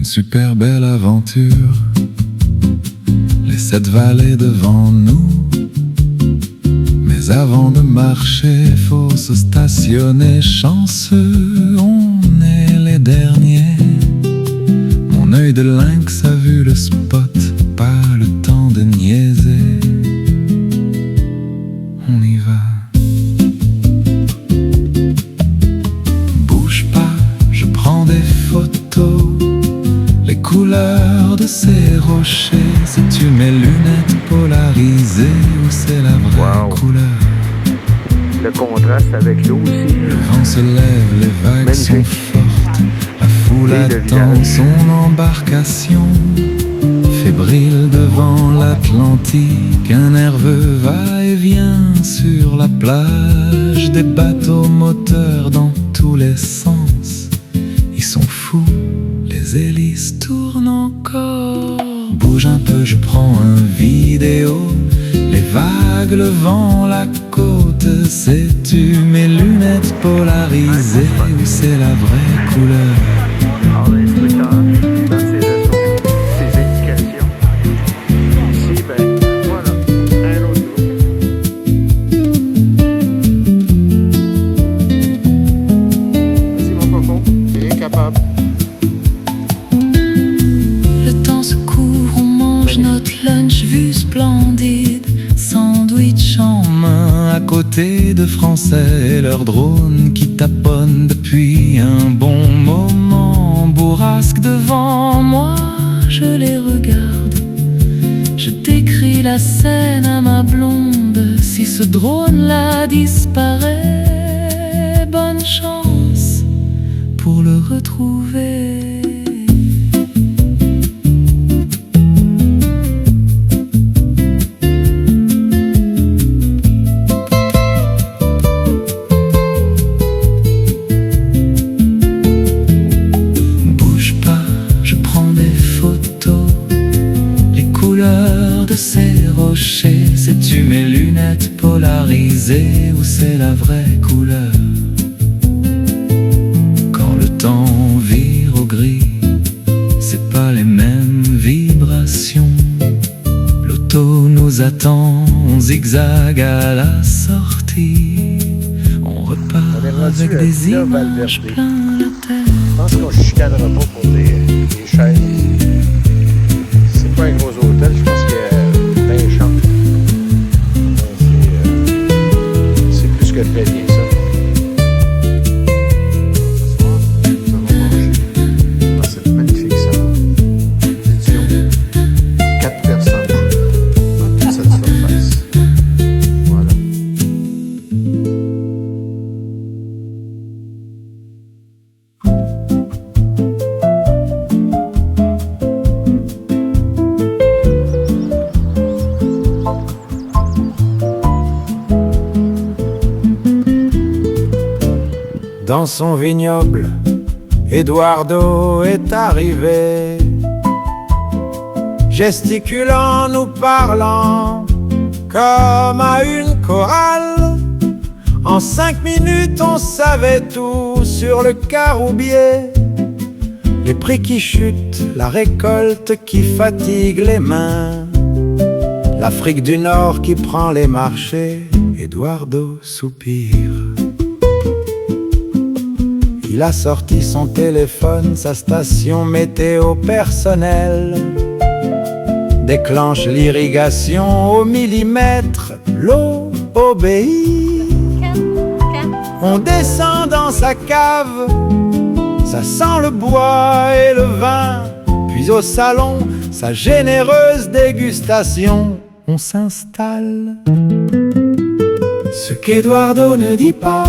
une super belle aventure. Les 7 vallées devant nous. Mais avant de marcher, faut se stationner. Chanceux, on est les derniers. Mon œil de lynx a vu le spot, pas le temps de niaiser. On y va. Bouge pas, je prends des photos. Les couleurs de ces rochers. Si tu mets lunettes polarisées, ou c'est la vraie couleur. Le contraste avec l'eau aussi. Le vent se lève, les vagues magnifique. sont fortes. La foule attend son embarcation. Fébrile devant l'Atlantique, un nerveux va-et-vient sur la plage. Des bateaux moteurs dans tous les sens. Ils sont fous, les hélices tournent encore. Bouge un peu, je prends un vidéo. Les vagues, le vent, la côte. Sais-tu mes lunettes polarisées, ou c'est la vraie couleur? Alors, l'instructeur donne ses leçons, ses indications. Ici, ben, voilà, un autre groupe. Vas-y, mon coco, il est capable. Le temps se court, on mange notre lunch, vue splendide. Sandwich en main, À côté de Français et leurs drones qui taponnent depuis un bon moment. Bourrasque devant moi, je les regarde. Je décris la scène à ma blonde. Si ce drone-là disparaît, bonne chance pour le retrouver. De ces rochers, sais-tu mes lunettes polarisées, ou c'est la vraie couleur? Quand le temps vire au gris, c'est pas les mêmes vibrations. L'auto nous attend, on zigzag à la sortie. On repart avec des images plein la tête. Je pense qu'on ne chicanera pas pour des chaises. C'est pas un gros hôtel, je pense qu'il y a 20 chambres. C'est plus que très bien ça. C'est magnifique ça. Vision. 4 personnes dans toute cette surface. Voilà. Dans son vignoble, Eduardo est arrivé, gesticulant, nous parlant comme à une chorale. En 5 minutes, on savait tout sur le caroubier. Les prix qui chutent, la récolte qui fatigue les mains, l'Afrique du Nord qui prend les marchés. Eduardo soupire. Il a sorti son téléphone, sa station météo personnelle, déclenche l'irrigation au millimètre, l'eau obéit. On descend dans sa cave, ça sent le bois et le vin. Puis au salon, sa généreuse dégustation, on s'installe. Ce qu'Eduardo ne dit pas,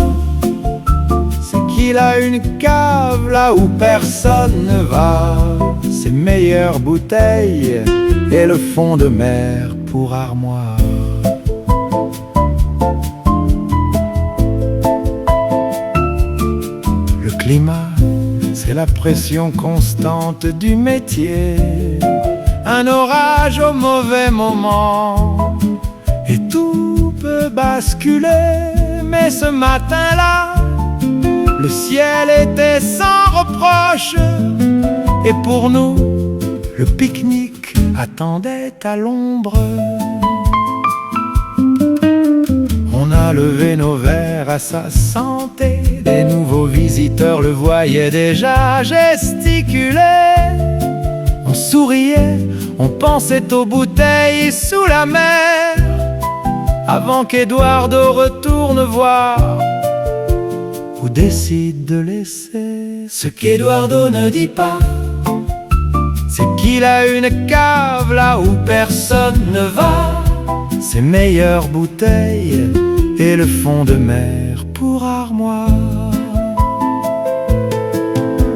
il a une cave là où personne ne va. Ses meilleures bouteilles et le fond de mer pour armoire. Le climat, c'est la pression constante du métier. Un orage au mauvais moment et tout peut basculer. Mais ce matin-là, le ciel était sans reproche et Et pour nous, le pique-nique attendait à l'ombre. On a levé nos verres à sa santé. Des nouveaux visiteurs le voyaient déjà gesticuler. On souriait, on pensait aux bouteilles sous la mer, avant qu'Eduardo retourne voir ou décide de laisser. Ce qu'Eduardo ne dit pas, c'est qu'il a une cave là où personne ne va. Ses meilleures bouteilles et le fond de mer pour armoire.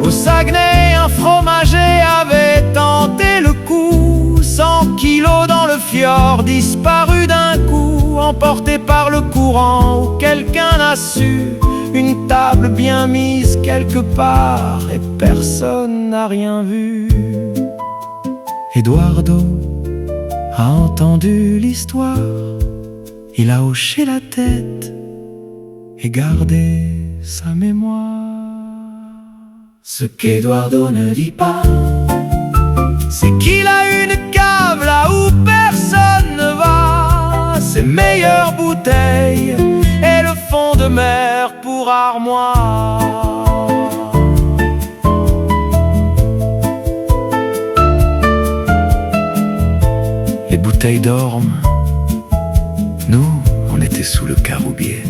Au Saguenay, un fromager avait tenté le coup. 100 kilos dans le fjord, disparu d'un coup, emporté par le courant où quelqu'un n'a su. Une table bien mise quelque part et personne n'a rien vu. Eduardo a entendu l'histoire, il a hoché la tête et gardé sa mémoire. Ce qu'Eduardo ne dit pas, c'est qu'il a une cave là où personne ne va. Ses meilleures bouteilles et le fond de mer pour armoire. Les bouteilles dorment, nous, on était sous le caroubier.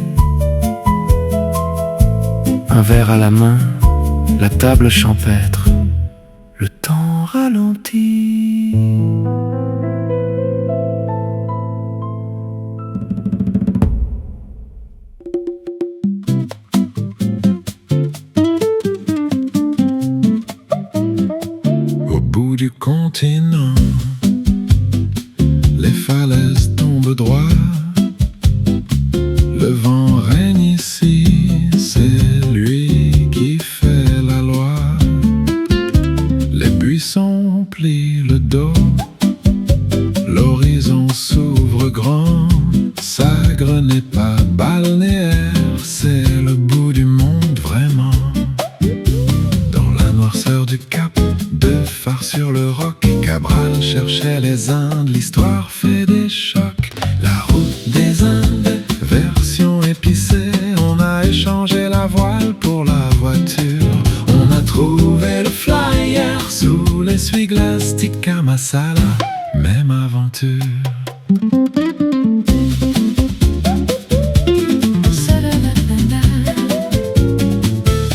Un verre à la main, la table champêtre, le temps ralentit. Au bout du continent, les falaises tombent droit. Le vent règne ici, c'est lui qui fait la loi. Les buissons plient le dos, l'horizon s'ouvre grand. Sagre n'est pas balnéaire, c'est le bout du monde vraiment. Dans la noirceur du cap, deux phares sur le roc, Cabral cherchait les Indes, l'histoire fait des chocs. La route des Indes, version épicée, on a échangé la voile pour la voiture. On a trouvé le flyer sous l'essuie-glace, tikka masala, même aventure.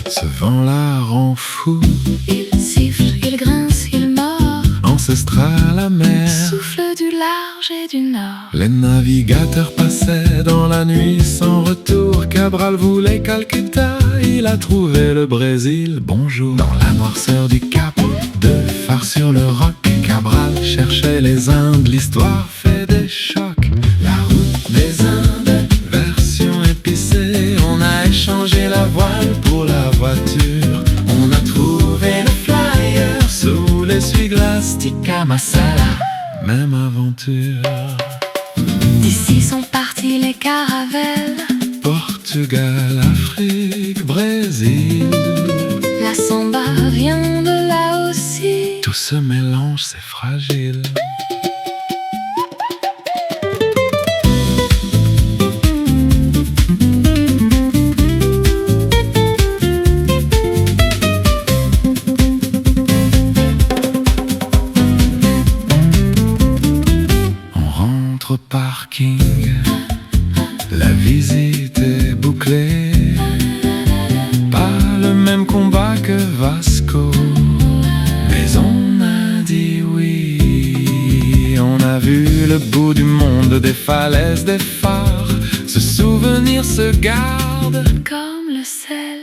Ce vent-là rend fou, Il siffle, il grince, il mord, ancestral amer. souffle du large et du nord. Les navigateurs passaient dans la nuit sans retour. Cabral voulait Calcutta, il a trouvé le Brésil. Bonjour. Dans la noirceur du cap, deux phares sur le roc, Cabral cherchait les Indes, l'histoire fait des chocs. La route des Indes, version épicée, on a échangé la voile pour la voiture. On a trouvé le flyer sous l'essuie-glace, tikka masala, même aventure. D'ici sont partis les caravelles, Portugal, Afrique, Brésil, la samba vient de là aussi. tout se mélange, c'est fragile. On rentre au parking, la visite est bouclée. Pas le même combat que Vasco, mais on a dit oui. On a vu le bout du monde, des falaises, des phares. Ce souvenir se garde Comme le sel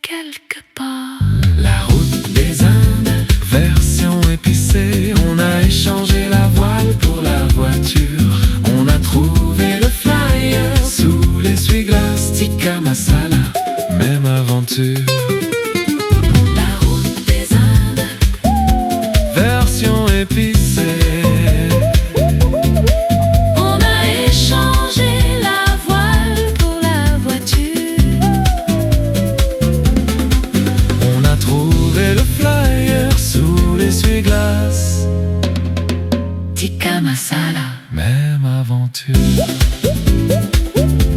quelque part. La route des Indes, version épicée, on a échangé la voile pour la voiture. On a trouvé le flyer sous l'essuie-glace, tikka masala, même aventure. La route des Indes, Version épicée, on a échangé la voile pour la voiture. on a trouvé le flyer sous tikka masala. Même aventure,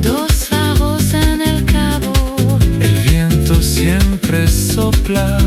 Dos faros en el cabo. el viento siempre sopla.